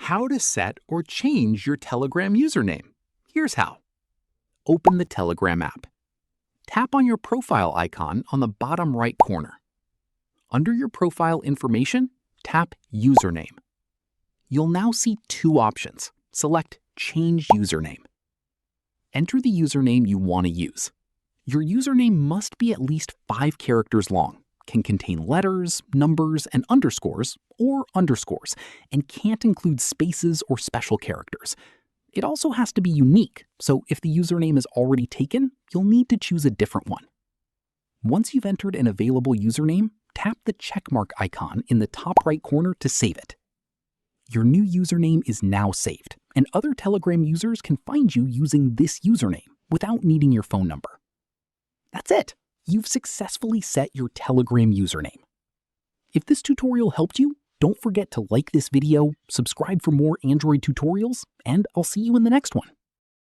How to set or change your Telegram username. Here's how. Open the Telegram app. Tap on your profile icon on the bottom right corner. Under your profile information, tap Username. You'll now see two options. Select Change Username. Enter the username you want to use. Your username must be at least 5 characters long, can contain letters, numbers, and underscores, and can't include spaces or special characters. It also has to be unique, so if the username is already taken, you'll need to choose a different one. Once you've entered an available username, tap the checkmark icon in the top right corner to save it. Your new username is now saved, and other Telegram users can find you using this username without needing your phone number. That's it. You've successfully set your Telegram username. If this tutorial helped you, don't forget to like this video, subscribe for more Android tutorials, and I'll see you in the next one.